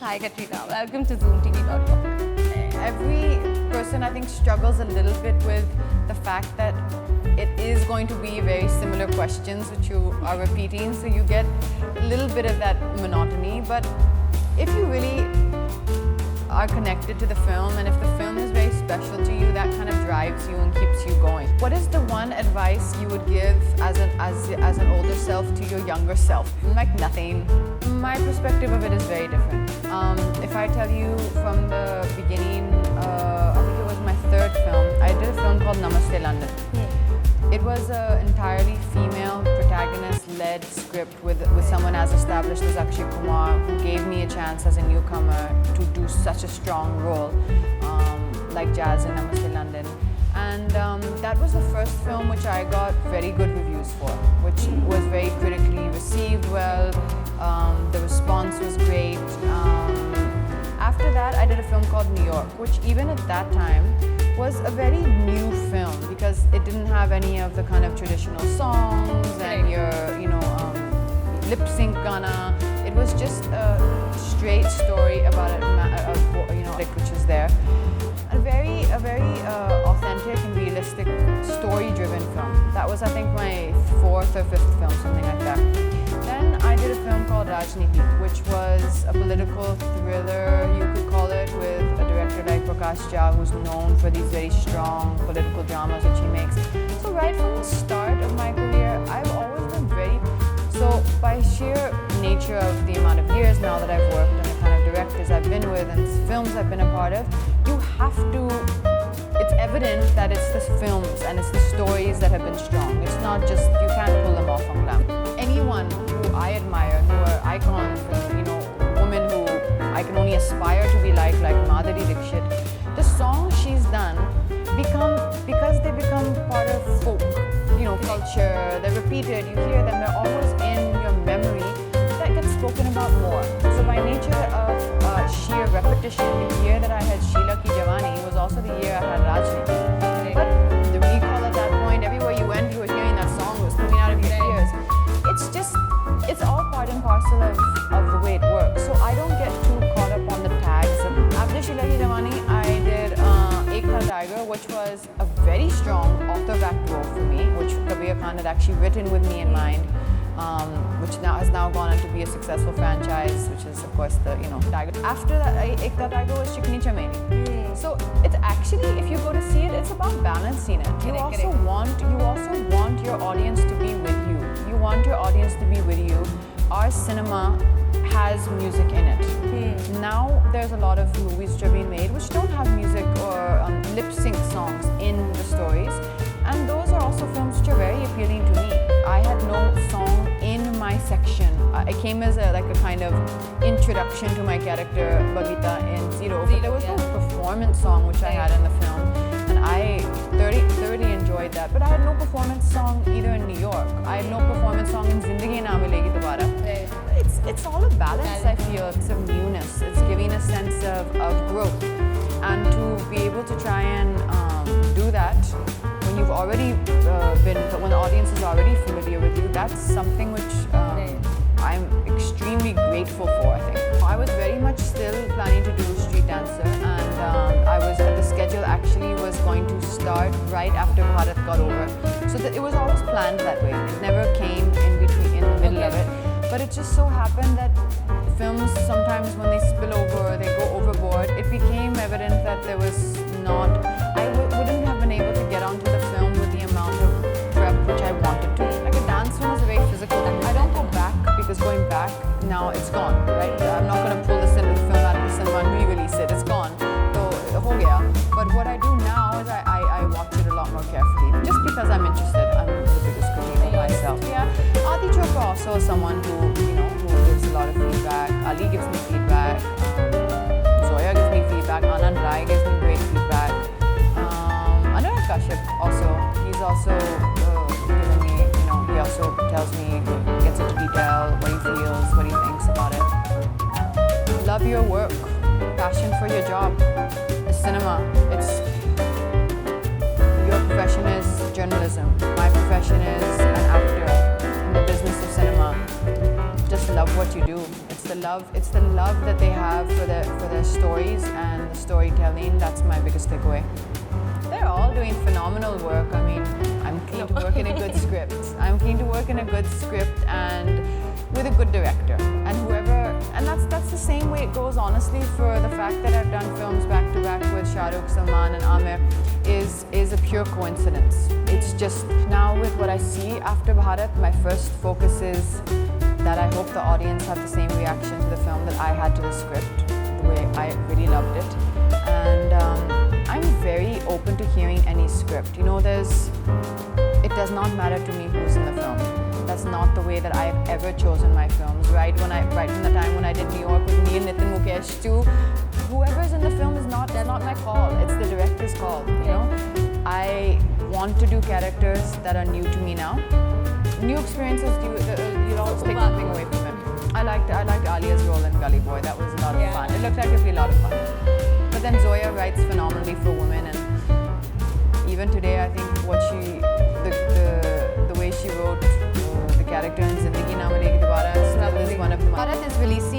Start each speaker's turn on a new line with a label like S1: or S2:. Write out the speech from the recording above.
S1: Hi Katrina, welcome to ZoomTV.com.
S2: Every person I think struggles a little bit with the fact that it is going to be very similar questions which you are repeating, so you get a little bit of that monotony. But if you really are connected to the film, and if the film is very special to you, that kind of drives you and keeps you going. What is the one advice you would give as an older self to your younger self? Like nothing. My perspective of it is very different. If I tell you from the beginning, I think it was my third film, I did a film called Namastey London. It was an entirely female protagonist-led script with someone as established as Akshay Kumar, who gave me a chance as a newcomer to do such a strong role, like Jazz in Namastey London. And that was the first film which I got very good reviews for, which was very critically received well. The response was great. After that, I did a film called New York, which even at that time was a very new film because it didn't have any of the kind of traditional songs and your, lip sync gana. It was just a straight story about which is there. A very authentic and realistic, story-driven film. That was, I think, my fourth or fifth film, something like that. Then I did a film called Rajniti, which was a political thriller, you could call it, with a director like Prakash Jha, who's known for these very strong political dramas which he makes. So right from the start of my career, I've always been so by sheer nature of the amount of years now that I've worked and the kind of directors I've been with and films I've been a part of, you have to, it's evident that it's the films and it's the stories that have been strong. It's not just, you can't pull them off on glam. Anyone who I admire, who are icons, women who I can only aspire to be like Madhuri Dixit, the songs she's done because they become part of folk, culture, they're repeated, you hear them, they're always in your memory, that gets spoken about more. So by nature of sheer repetition, the year that I had Sheila Ki Jawani was also the year I had Rajniti. But the recall at that point, everywhere you went, you were hearing that song, it was coming out of your ears. It's all part and parcel of the way it works. So I don't get too caught up on the tags. After Sheila Ki Jawani, I did Ek Tha Tiger, which was a very strong author-backed role for me, which Kabir Khan had actually written with me in mind, which has now gone on to be a successful franchise, which is of course the Tiger. After that, Ek Tha Tiger was Chikni Chameli. So it's actually, if you go to see it, it's about balancing it. You also want your audience to be with you. You want your audience to be with you. Our cinema has music in it. Now there's a lot of movies which are being made which don't have music or lip sync songs in the stories, and those are also films which are very appealing to me. I had no song in my section. It came as a kind of introduction to my character Bagita in Zero, but there was no performance song which I had in the film, and I thoroughly enjoyed that. But I had no performance song either in New York. I had no performance song in Zindagi Na Milegi Dobara. It's all a balance, I feel. It's of newness. It's giving a sense of growth. And to be able to try and do that when you've already when the audience is already familiar with you, that's something which I'm extremely grateful for, I think. I was very much still planning to do Street Dancer, and the schedule actually was going to start right after Bharat got over. So it was always planned that way. It never came in the middle of it. But it just so happened that films sometimes when they spill over, they go overboard, it became evident that there was I wouldn't have been able to get onto the film with the amount of prep which I wanted to. Like a dance film is a very physical thing. I don't go back because going back, now it's gone, right? I'm not going to pull this into the film out of the cinema and re-release it, it's gone. So, ho gaya. But what I do now is I watch it a lot more carefully, just because I'm interested. I'm the biggest critic of myself. Yeah. Adi Chopra also is someone who gives a lot of feedback. Ali gives me feedback. Zoya gives me feedback. Anand Rai gives me great feedback. Anurag Kashyap also. He's also given me, he also tells me, gets into detail, what he feels, what he thinks about it. Love your work. Passion for your job. The cinema. Your profession is journalism. My profession is an actor in the business of cinema. Just love what you do. It's the love that they have for stories and the storytelling. That's my biggest takeaway. They're all doing phenomenal work. I mean, I'm keen to work in a good script. I'm keen to work in a good script and with a good director. And that's the same way it goes, honestly, for the fact that I've done films back to back with Shah Rukh, Salman and Aamir is a pure coincidence. It's just now with what I see after Bharat, my first focus is that I hope the audience have the same reaction to the film that I had to the script, the way I really loved it. And I'm very open to hearing any script. You know, it does not matter to me who's in the film. That's not the way that I've ever chosen my films. Right from the time when I did New York with me and Nitin Mukesh too, whoever's in the film is not my call. It's the director's call. You know, I want to do characters that are new to me now. New experiences, you'll always take something away from it. I liked Alia's role in Gully Boy. That was a lot of fun. It looked like it'd be a lot of fun. But then Zoya writes phenomenally for women, and even today, I think the way she wrote the character in Zindagi Na Milegi Dobara still is one of my.
S1: Bharat is releasing